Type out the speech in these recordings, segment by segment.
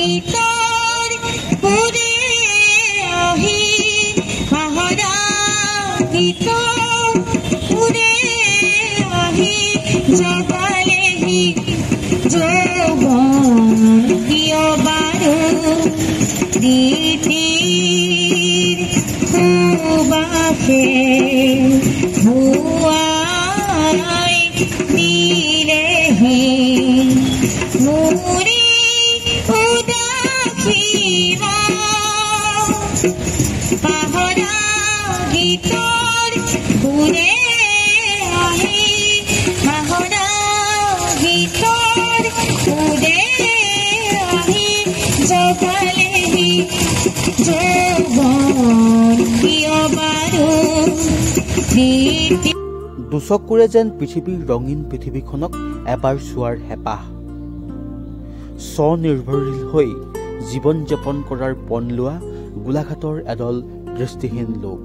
গীতৰ সুৰে আহি পাহৰা গীতৰ সুৰে আহি জগালেহি যৌৱন কিয় বাৰু নীতিৰ সুবাসে ভুৱাই নিলেহি মোৰে উদাসীনা পাহৰা গীতৰ সুৰে আহি পাহৰা গীতৰ সুৰে আহি জগালেহি যৌৱন কিয় বাৰু দুচকুৰে যেন পৃথিৱীৰ ৰঙীন পৃথিৱীখনক এবাৰ চোৱাৰ হেঁপাহ স্বনিৰ্ভৰশীল হৈ জীৱন যাপন কৰাৰ পণ লোৱা গোলাঘাটৰ এদল দৃষ্টিহীন লোক।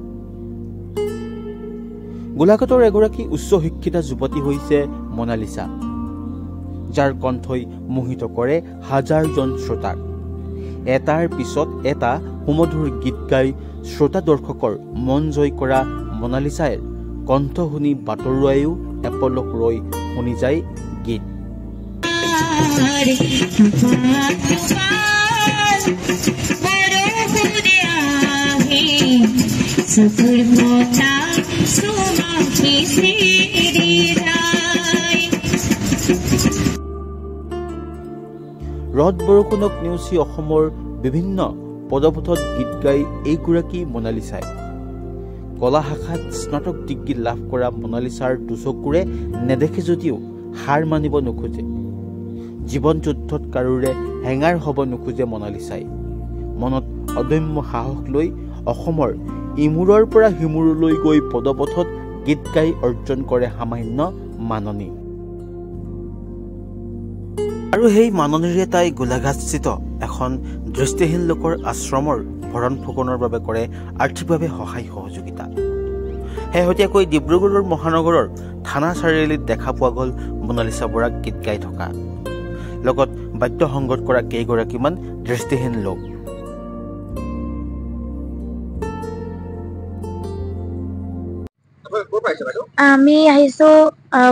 গোলাঘাটৰ এগৰাকী উচ্চ শিক্ষিতা যুৱতী হৈছে মনালিছা, যাৰ কণ্ঠই মোহিত কৰে হাজাৰজন শ্ৰোতাক। এটাৰ পিছত এটা সুমধুৰ গীত গাই শ্ৰোতা দৰ্শকৰ মন জয় কৰা মনালিছাই কণ্ঠ শুনি বাটৰুৱাইও এপলক ৰৈ শুনি যায় গীত। ৰদ বৰষুণক নেওচি অসমৰ বিভিন্ন পদপথত গীত গাই এইগৰাকী মনালিছাই কলা শাখাত স্নাতক ডিগ্ৰী লাভ কৰা মনালিছাৰ দুচকুৰে নেদেখে যদিও হাৰ মানিব নোখোজে। জীৱন যুদ্ধত কাৰোৰে হেঙাৰ হ'ব নোখোজে মনালিছাই। মনত অদম্য সাহস লৈ অসমৰ ইমূৰৰ পৰা সিমূৰলৈ গৈ পদপথত গীত গাই অৰ্জন কৰে সামান্য মাননি। আৰু সেই মাননিৰে তাই গোলাঘাটস্থিত এখন দৃষ্টিহীন লোকৰ আশ্ৰমৰ ভৰণ পোষণৰ বাবে কৰে আৰ্থিকভাৱে সহায় সহযোগিতা। শেহতীয়াকৈ ডিব্ৰুগড়ৰ মহানগৰৰ থানা চাৰিআলিত দেখা পোৱা গ'ল মনালিছা বৰাক গীত গাই থকা, লগত বাদ্য সংগত কৰা কেইগৰাকীমান দৃষ্টিহীন লোক। আমি আহিছো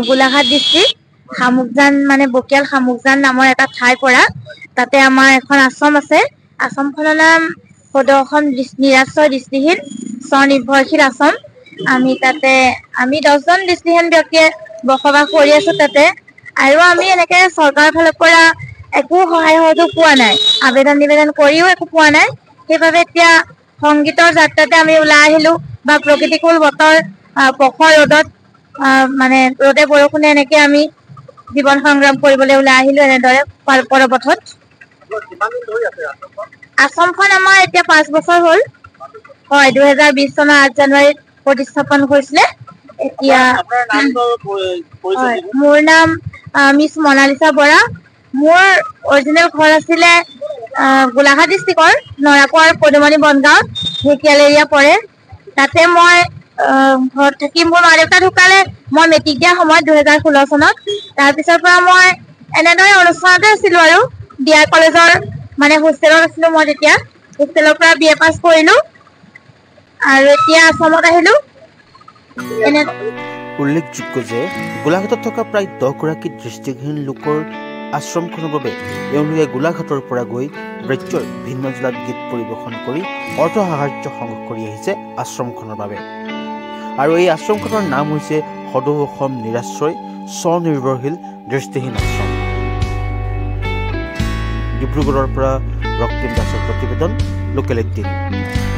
গোলাঘাট ডিষ্ট্ৰিক্ট শামুকজান মানে বকিয়াল শামুকজান নামৰ এটা ঠাইৰ পৰা। তাতে আমাৰ এখন আশ্ৰম আছে। আশ্ৰমখনৰ নাম সদৌ অসম নিৰাশ্ৰয় দৃষ্টিহীন স্বনিৰ্ভৰশীল আশ্ৰম। আমি 10জন দৃষ্টিহীন ব্যক্তিয়ে বসবাস কৰি আছো তাতে। আৰু আমি এনেকে চৰকাৰৰ ফালৰ পৰা একো সহায় সহযোগ পোৱা নাই, আবেদন নিবেদন কৰিও একো পোৱা নাই। সেইবাবে এতিয়া সংগীতৰ যাত্ৰাতে আমি ওলাই আহিলো, বা প্ৰকৃতিকুল বতৰ প্ৰখৰ ৰ'দত মানে ৰ'দে বৰষুণে এনেকে আমি জীৱন সংগ্ৰাম কৰিবলৈ ওলাই আহিলো এনেদৰে পদপথত। আশ্ৰমখন আমাৰ এতিয়া 5 বছৰ হ'ল। হয়, 2020 চনৰ 8 জানুৱাৰীত প্ৰতিস্থাপন হৈছিলে। এতিয়া মোৰ নাম মিছ মনালিছা বৰা। মোৰ অৰিজিনেল ঘৰ আছিলে গোলাঘাট ডিষ্ট্ৰিক্টৰ নৰাপৰ পদুমণি বনগাঁৱত, ঢেকিয়াল এৰিয়া পৰে। তাতে মই ঘৰত থাকি মোৰ মা দেউতা ঢুকালে মই মেট্ৰিক দিয়া সময়ত 2016 চনত। তাৰপিছৰ পৰা মই এনেদৰে অনুষ্ঠানতে আছিলো আৰু ডিআৰ কলেজৰ মানে হোষ্টেলত আছিলো। মই তেতিয়া হোষ্টেলৰ পৰা BA পাছ কৰিলো আৰু এতিয়া আশ্ৰমত আহিলো। উল্লেখযোগ্য যে গোলাঘাটত থকা প্ৰায় 10গৰাকী দৃষ্টিহীন লোকৰ আশ্ৰমখনৰ বাবে এওঁলোকে গোলাঘাটৰ পৰা গৈ ৰাজ্যৰ ভিন্ন জিলাত গীত পৰিৱেশন কৰি অৰ্থ সাহায্য সংগ্ৰহ কৰি আহিছে আশ্ৰমখনৰ বাবে। আৰু এই আশ্ৰমখনৰ নাম হৈছে সদৌ অসম নিৰাশ্ৰয় স্বনিৰ্ভৰশীল দৃষ্টিহীন আশ্ৰম। ডিব্ৰুগড়ৰ পৰা ৰক্তিম দাসৰ প্ৰতিবেদন, লোকেল 18।